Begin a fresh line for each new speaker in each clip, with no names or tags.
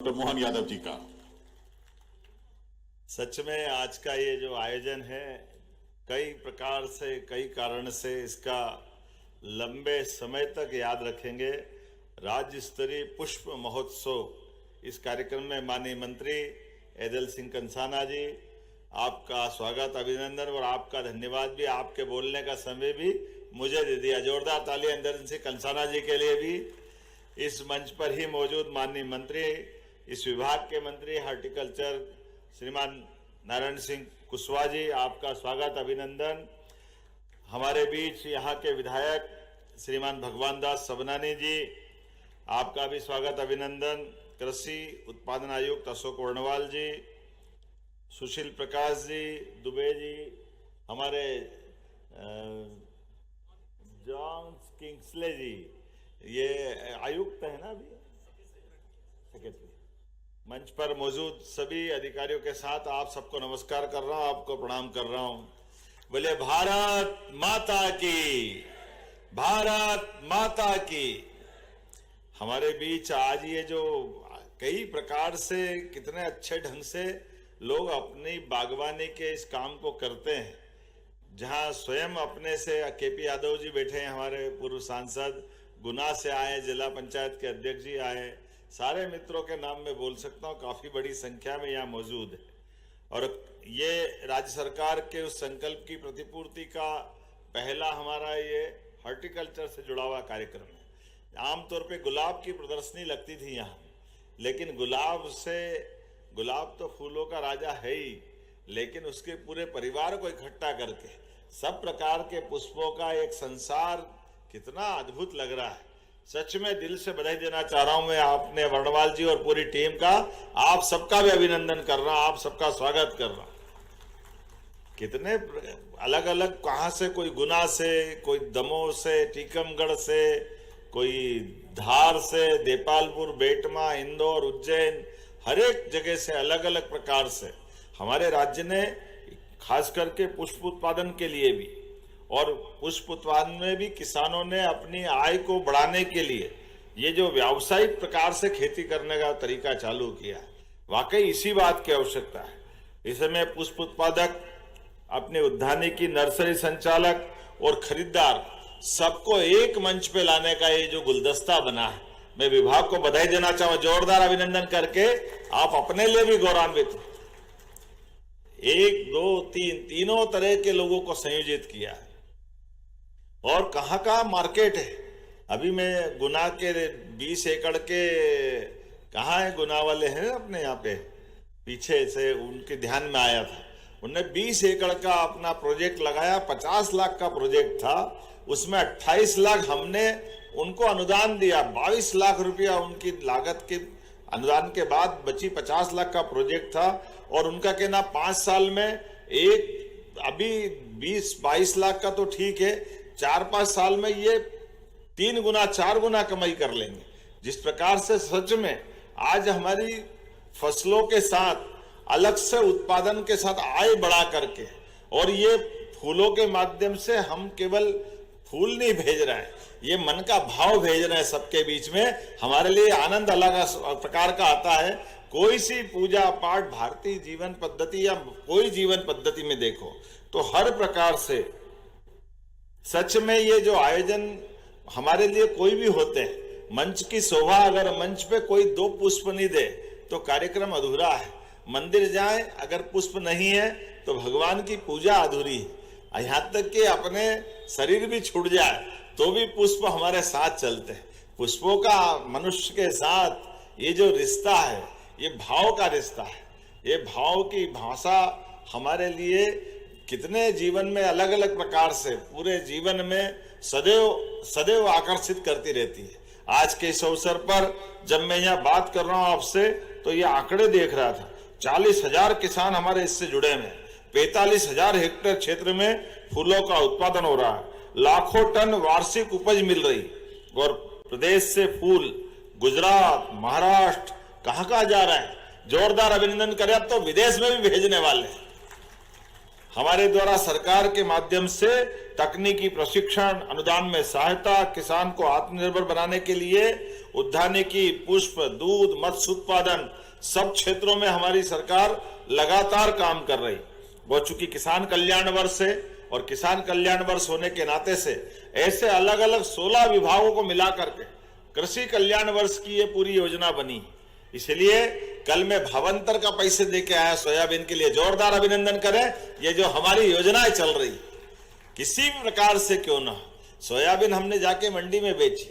Doctor Mohan Yadav ji का।
सच में आज का ये जो आयोजन है कई प्रकार से कई कारण से इसका लंबे समय तक याद रखेंगे। राज्य स्तरीय पुष्प महोत्सव, इस कार्यक्रम में माननीय मंत्री ऐदल सिंह कंसाना जी, आपका स्वागत अभिनंदन और आपका धन्यवाद भी। आपके बोलने का समय भी मुझे दे दिया। जोरदार तालियां ऐदल सिंह कंसाना जी के लिए भी। इस मंच पर ही मौजूद माननीय मंत्री, इस विभाग के मंत्री हार्टिकल्चर श्रीमान नारायण सिंह कुशवाहा जी, आपका स्वागत अभिनंदन। हमारे बीच यहाँ के विधायक श्रीमान भगवान दास सबनानी जी, आपका भी स्वागत अभिनंदन। कृषि उत्पादन आयुक्त अशोक वर्णवाल जी, सुशील प्रकाश जी, दुबे जी, हमारे जॉन किंग्सले जी, ये आयुक्त है ना, अभी सेक्रेटरी। मंच पर मौजूद सभी अधिकारियों के साथ आप सबको नमस्कार कर रहा हूं, आपको प्रणाम कर रहा हूं। बोले भारत माता की, भारत माता की। हमारे बीच आज ये जो कई प्रकार से कितने अच्छे ढंग से लोग अपनी बागवानी के इस काम को करते हैं, जहां स्वयं अपने से केपी यादव जी बैठे हैं, हमारे पूर्व सांसद, गुना से आए, जिला पंचायत के अध्यक्ष जी आए, सारे मित्रों के नाम में बोल सकता हूं, काफी बड़ी संख्या में यहाँ मौजूद है। और ये राज्य सरकार के उस संकल्प की प्रतिपूर्ति का पहला हमारा ये हॉर्टिकल्चर से जुड़ा हुआ कार्यक्रम है। आमतौर पे गुलाब की प्रदर्शनी लगती थी यहाँ, लेकिन गुलाब तो फूलों का राजा है ही, लेकिन उसके पूरे परिवार को इकट्ठा करके सब प्रकार के पुष्पों का एक संसार कितना अद्भुत लग रहा है। सच में दिल से बधाई देना चाह रहा हूं मैं आपने वर्णवाल जी और पूरी टीम का। आप सबका भी अभिनंदन कर रहा हूं, आप सबका स्वागत कर रहा हूं। कितने अलग अलग, कहां से, कोई गुना से, कोई दमोह से, टीकमगढ़ से, कोई धार से, देपालपुर, बेटमा, इंदौर, उज्जैन, हर एक जगह से अलग अलग प्रकार से हमारे राज्य ने खास करके पुष्प उत्पादन के लिए भी और पुष्प उत्पादन में भी किसानों ने अपनी आय को बढ़ाने के लिए ये जो व्यावसायिक प्रकार से खेती करने का तरीका चालू किया, वाकई इसी बात की आवश्यकता है। इस समय पुष्प उत्पादक, अपने उद्यानिकी, नर्सरी संचालक और खरीदार सबको एक मंच पे लाने का ये जो गुलदस्ता बना है, मैं विभाग को बधाई देना चाहूंगा। जोरदार अभिनंदन करके आप अपने लिए भी गौरवान्वित हैं। 1, 2, 3 तीनों तरह के लोगों को संयोजित किया है। और कहाँ कहाँ मार्केट है। अभी मैं गुना के 20 एकड़ के, कहाँ है गुना वाले हैं अपने यहाँ पे, पीछे से उनके ध्यान में आया था, उन्होंने 20 एकड़ का अपना प्रोजेक्ट लगाया। 50 लाख का प्रोजेक्ट था, उसमें 28 लाख हमने उनको अनुदान दिया। 22 लाख रुपया उनकी लागत के अनुदान के बाद बची 50 लाख का प्रोजेक्ट था। और उनका कहना 5 साल में अभी 20-22 लाख का तो ठीक है, 4-5 साल में ये 3 गुना 4 गुना कमाई कर लेंगे। जिस प्रकार से सच में आज हमारी फसलों के साथ अलग से उत्पादन के साथ आय बढ़ा करके, और ये फूलों के माध्यम से हम केवल फूल नहीं भेज रहे हैं, ये मन का भाव भेज रहे हैं सबके बीच में। हमारे लिए आनंद अलग प्रकार का आता है। कोई सी पूजा पाठ, भारतीय जीवन पद्धति या कोई जीवन पद्धति में देखो तो हर प्रकार से सच में ये जो आयोजन हमारे लिए कोई भी होते हैं, मंच की शोभा, अगर मंच पे कोई 2 पुष्प नहीं दे तो कार्यक्रम अधूरा है। मंदिर जाए, अगर पुष्प नहीं है तो भगवान की पूजा अधूरी है। यहाँ तक कि अपने शरीर भी छूट जाए तो भी पुष्प हमारे साथ चलते हैं। पुष्पों का मनुष्य के साथ ये जो रिश्ता है, ये भाव का रिश्ता है। ये भाव की भाषा हमारे लिए कितने जीवन में अलग अलग प्रकार से पूरे जीवन में सदैव सदैव आकर्षित करती रहती है। आज के इस अवसर पर जब मैं यहाँ बात कर रहा हूँ आपसे, तो ये आंकड़े देख रहा था। 40,000 किसान हमारे इससे जुड़े हैं। 45,000 हेक्टेयर क्षेत्र में फूलों का उत्पादन हो रहा है। लाखों टन वार्षिक उपज मिल रही, और प्रदेश से फूल गुजरात, महाराष्ट्र, कहाँ कहाँ जा रहे हैं। जोरदार अभिनंदन करें। अब तो विदेश में भी भेजने वाले हैं। हमारे द्वारा सरकार के माध्यम से तकनीकी प्रशिक्षण, अनुदान में सहायता, किसान को आत्मनिर्भर बनाने के लिए उद्यानिकी, पुष्प, दूध, मत्स्य उत्पादन सब क्षेत्रों में हमारी सरकार लगातार काम कर रही। वो चूंकि किसान कल्याण वर्ष है और किसान कल्याण वर्ष होने के नाते से ऐसे अलग अलग 16 विभागों को मिला करके कृषि कल्याण वर्ष की ये पूरी योजना बनी। इसलिए कल मैं भावांतर का पैसे देके आया सोयाबीन के लिए, जोरदार अभिनंदन करें। ये जो हमारी योजनाएं चल रही, किसी भी प्रकार से क्यों ना, सोयाबीन हमने जाके मंडी में बेची,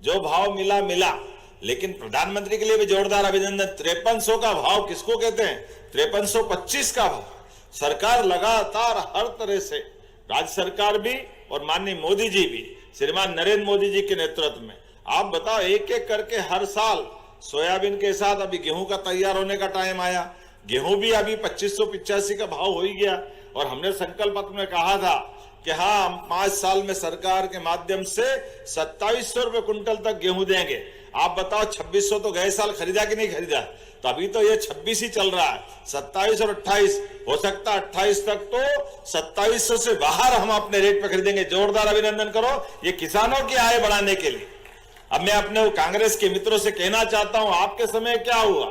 जो भाव मिला मिला, लेकिन प्रधानमंत्री के लिए भी जोरदार अभिनंदन। 5300 का भाव किसको कहते हैं? 5325 का भाव। सरकार लगातार हर तरह से, राज्य सरकार भी और माननीय मोदी जी भी, श्रीमान नरेंद्र मोदी जी के नेतृत्व में, आप बताओ एक एक करके हर साल सोयाबीन के साथ अभी गेहूं का तैयार होने का टाइम आया, गेहूं भी अभी 2585 का भाव हो ही गया। और हमने संकल्प पत्र में कहा था कि हाँ, हम 5 साल में सरकार के माध्यम से 2700 रुपए क्विंटल तक गेहूं देंगे। आप बताओ 2600 तो गए साल खरीदा कि नहीं खरीदा? तो अभी तो ये 26 ही चल रहा है, 27 और 28 हो सकता है 28 तक तो 2700 से बाहर हम अपने रेट पे खरीदेंगे। जोरदार अभिनंदन करो ये किसानों की आय बढ़ाने के लिए। अब मैं अपने कांग्रेस के मित्रों से कहना चाहता हूं, आपके समय क्या हुआ?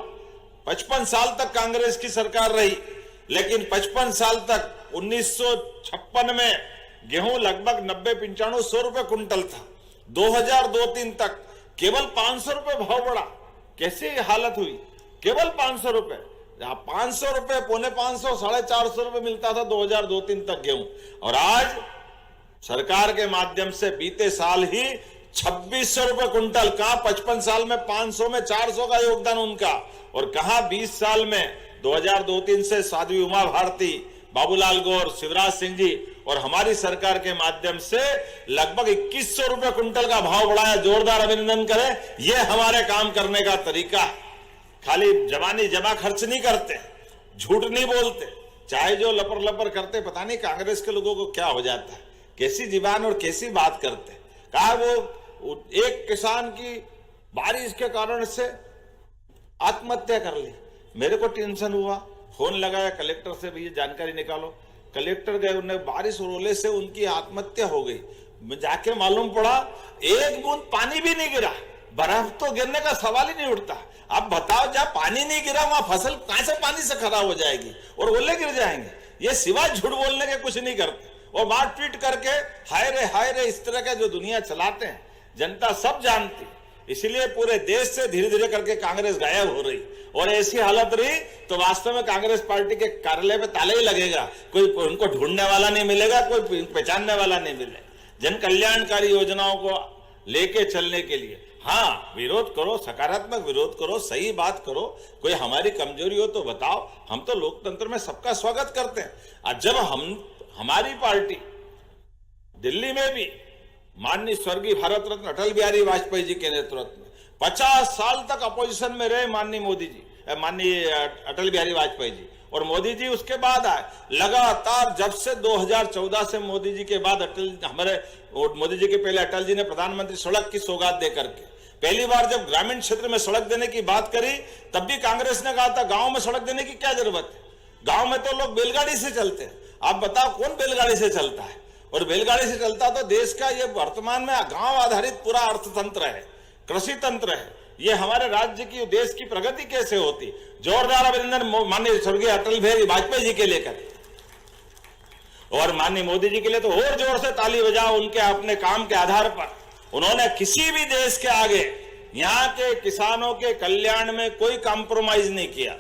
55 साल तक कांग्रेस की सरकार रही, लेकिन 55 साल तक 1956 में गेहूं लगभग 90-95 रुपए क्विंटल था। 2002-03 तक केवल 500 रुपए भाव बढ़ा। कैसी हालत हुई? केवल 500 रुपए, 500 रुपए, 450, 450 रुपए मिलता था 2002-03 तक गेहूं। और आज सरकार के माध्यम से बीते साल ही 2600 रुपए क्विंटल। कहां 55 साल में 500 में 400 का योगदान उनका, और कहां 20 साल में 2002-03 से साध्वी उमा भारती, बाबूलाल गौर, शिवराज सिंह जी और हमारी सरकार के माध्यम से लगभग 2100 रुपए क्विंटल का भाव बढ़ाया। जोरदार अभिनंदन करें। यह हमारे काम करने का तरीका है। खाली जबानी जमा खर्च नहीं करते, झूठ नहीं बोलते, चाहे जो लपर लपर करते, पता नहीं कांग्रेस के लोगों को क्या हो जाता है, कैसी जीबान और कैसी बात करते। कहा वो एक किसान की बारिश के कारण से आत्महत्या कर ली। मेरे को टेंशन हुआ, फोन लगाया कलेक्टर से, भैया जानकारी निकालो। कलेक्टर गए, उन्हें बारिश और ओले से उनकी आत्महत्या हो गई। जाके मालूम पड़ा एक बूंद पानी भी नहीं गिरा। बर्फ तो गिरने का सवाल ही नहीं उठता। अब बताओ, जब पानी नहीं गिरा वहां फसल कहां से पानी से खराब हो जाएगी और ओले गिर जाएंगे। ये सिवाय झूठ बोलने के कुछ नहीं करते और बात ट्वीट करके हाय रे इस तरह का जो दुनिया चलाते हैं, जनता सब जानती। इसलिए पूरे देश से धीरे धीरे करके कांग्रेस गायब हो रही, और ऐसी हालत रही तो वास्तव में कांग्रेस पार्टी के कार्यालय पे ताला ही लगेगा। कोई उनको ढूंढने वाला नहीं मिलेगा, कोई पहचानने वाला नहीं मिलेगा। जन कल्याणकारी योजनाओं को लेके चलने के लिए हाँ, विरोध करो, सकारात्मक विरोध करो, सही बात करो। कोई हमारी कमजोरी हो तो बताओ, हम तो लोकतंत्र में सबका स्वागत करते हैं। और जब हमारी पार्टी दिल्ली में भी माननीय स्वर्गीय भारत रत्न अटल बिहारी वाजपेयी जी के नेतृत्व में 50 साल तक अपोजिशन में रहे माननीय मोदी जी, माननीय अटल बिहारी वाजपेयी जी, और मोदी जी उसके बाद आए। लगातार जब से 2014 से मोदी जी के बाद मोदी जी के पहले अटल जी ने प्रधानमंत्री सड़क की सौगात देकर के पहली बार जब ग्रामीण क्षेत्र में सड़क देने की बात करी, तब भी कांग्रेस ने कहा था गांव में सड़क देने की क्या जरूरत है, गांव में तो लोग बैलगाड़ी से चलते हैं। आप बताओ कौन बैलगाड़ी से चलता है? और बैलगाड़ी से चलता तो देश का ये वर्तमान में गांव आधारित पूरा अर्थतंत्र है, कृषि तंत्र है। ये हमारे राज्य की, देश की प्रगति कैसे होती? जोरदार अभिनंदन माननीय स्वर्गीय अटल बिहारी वाजपेयी जी के लेकर, और माननीय मोदी जी के लिए तो और जोर से ताली बजाओ। उनके अपने काम के आधार पर उन्होंने किसी भी देश के आगे यहाँ के किसानों के कल्याण में कोई कॉम्प्रोमाइज नहीं किया।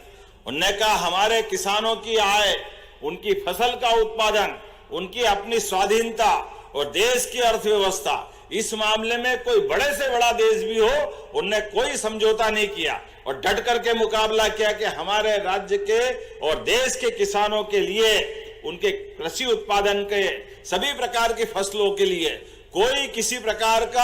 उन्होंने कहा हमारे किसानों की आय, उनकी फसल का उत्पादन, उनकी अपनी स्वाधीनता और देश की अर्थव्यवस्था, इस मामले में कोई बड़े से बड़ा देश भी हो, उनने कोई समझौता नहीं किया और डट करके मुकाबला किया कि हमारे राज्य के और देश के किसानों के लिए, उनके कृषि उत्पादन के सभी प्रकार की फसलों के लिए कोई किसी प्रकार का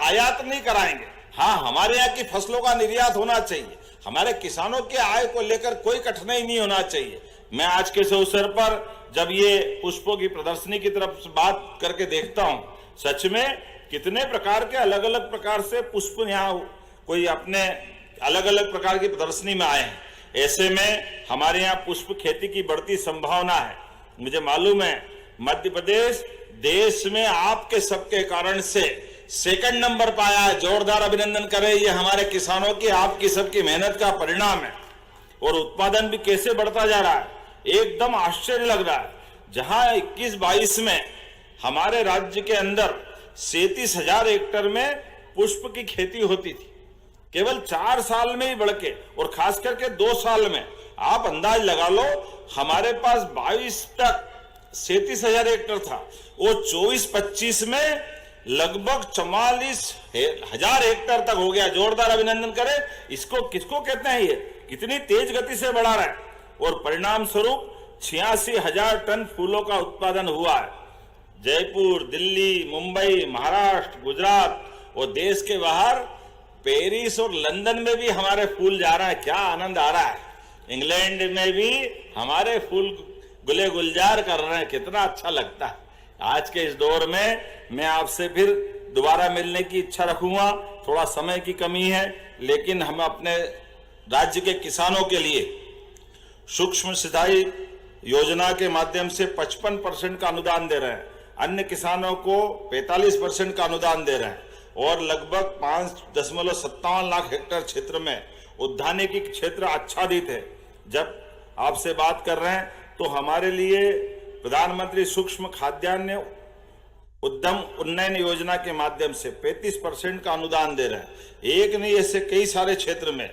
आयात नहीं कराएंगे। हाँ, हमारे यहाँ की फसलों का निर्यात होना चाहिए, हमारे किसानों के आय को लेकर कोई कठिनाई नहीं होना चाहिए। मैं आज के इस अवसर पर जब ये पुष्पों की प्रदर्शनी की तरफ बात करके देखता हूं, सच में कितने प्रकार के अलग अलग प्रकार से पुष्प यहाँ कोई अपने अलग अलग प्रकार की प्रदर्शनी में आए हैं। ऐसे में हमारे यहाँ पुष्प खेती की बढ़ती संभावना है। मुझे मालूम है मध्य प्रदेश देश में आपके सबके कारण से सेकंड नंबर पाया है। जोरदार अभिनंदन करें, ये हमारे किसानों की आपकी सबकी मेहनत का परिणाम है। और उत्पादन भी कैसे बढ़ता जा रहा है, एकदम आश्चर्य लग रहा है। जहां 21-22 में हमारे राज्य के अंदर 37,000 हेक्टेयर में पुष्प की खेती होती थी, केवल 4 साल में ही बढ़ के, और खास करके 2 साल में आप अंदाज लगा लो, हमारे पास 22 तक 37,000 हेक्टेयर था, वो 24-25 में लगभग 44,000 हेक्टेयर तक हो गया। जोरदार अभिनंदन करें। इसको किसको कहते हैं, ये कितनी तेज गति से बढ़ा रहा है। और परिणाम स्वरूप 86,000 टन फूलों का उत्पादन हुआ है। जयपुर, दिल्ली, मुंबई, महाराष्ट्र, गुजरात और देश के बाहर पेरिस और लंदन में भी हमारे फूल जा रहा है। क्या आनंद आ रहा है। इंग्लैंड में भी हमारे फूल गुले गुलजार कर रहे हैं, कितना अच्छा लगता है। आज के इस दौर में मैं आपसे फिर दोबारा मिलने की इच्छा रखूंगा। थोड़ा समय की कमी है, लेकिन हम अपने राज्य के किसानों के लिए सूक्ष्म सिंचाई योजना के माध्यम से 55% का अनुदान दे रहे हैं, अन्य किसानों को 45% का अनुदान दे रहे हैं, और लगभग 5.57 लाख हेक्टेयर क्षेत्र में उद्यानिकी क्षेत्र आच्छादित है। जब आपसे बात कर रहे हैं तो हमारे लिए प्रधानमंत्री सूक्ष्म खाद्यान्न उद्यम उन्नयन योजना के माध्यम से 35% का अनुदान दे रहे हैं। एक नहीं, ऐसे कई सारे क्षेत्र में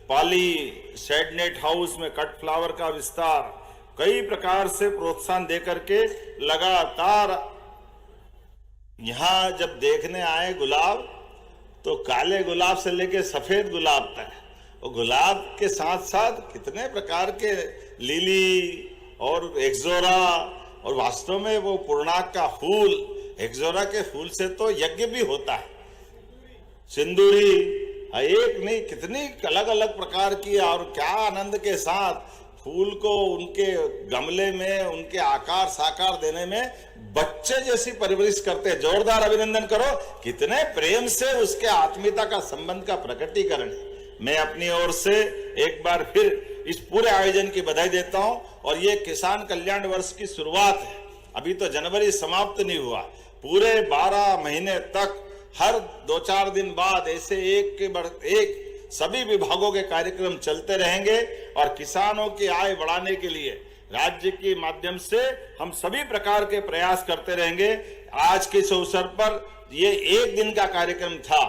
पाली, शेडनेट हाउस में कट फ्लावर का विस्तार, कई प्रकार से प्रोत्साहन देकर के लगातार यहां जब देखने आए गुलाब, तो काले गुलाब से लेकर सफेद गुलाब तक, और गुलाब के साथ साथ कितने प्रकार के लिली और एक्सोरा, और वास्तव में वो पूर्णाक का फूल, एक्सोरा के फूल से तो यज्ञ भी होता है, सिंदूरी, एक नहीं कितनी अलग अलग प्रकार की। और क्या आनंद के साथ फूल को उनके गमले में उनके आकार साकार देने में बच्चे जैसी परवरिश करते हैं। जोरदार अभिनंदन करो, कितने प्रेम से उसके आत्मीयता का संबंध का प्रकटीकरण है। मैं अपनी ओर से एक बार फिर इस पूरे आयोजन की बधाई देता हूं। और ये किसान कल्याण वर्ष की शुरुआत है, अभी तो जनवरी समाप्त नहीं हुआ। पूरे 12 महीने तक हर 2-4 दिन बाद ऐसे एक के बाद एक सभी विभागों के कार्यक्रम चलते रहेंगे, और किसानों की आय बढ़ाने के लिए राज्य के माध्यम से हम सभी प्रकार के प्रयास करते रहेंगे। आज के इस अवसर पर ये एक दिन का कार्यक्रम था,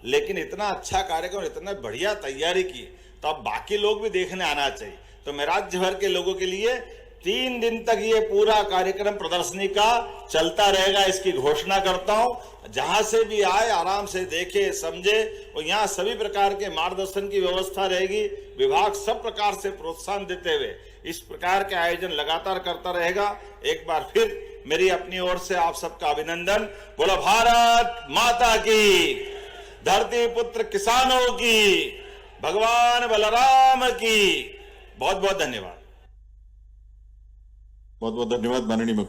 लेकिन इतना अच्छा कार्यक्रम, इतना बढ़िया तैयारी की, तो अब बाकी लोग भी देखने आना चाहिए। तो मैं राज्य भर के लोगों के लिए 3 दिन तक ये पूरा कार्यक्रम प्रदर्शनी का चलता रहेगा, इसकी घोषणा करता हूं। जहां से भी आए आराम से देखे समझे, और यहाँ सभी प्रकार के मार्गदर्शन की व्यवस्था रहेगी। विभाग सब प्रकार से प्रोत्साहन देते हुए इस प्रकार के आयोजन लगातार करता रहेगा। एक बार फिर मेरी अपनी ओर से आप सबका अभिनंदन। बोलो भारत माता की, धरती पुत्र किसानों की, भगवान बलराम की। बहुत बहुत धन्यवाद।
बहुत बहुत धन्यवाद माननीय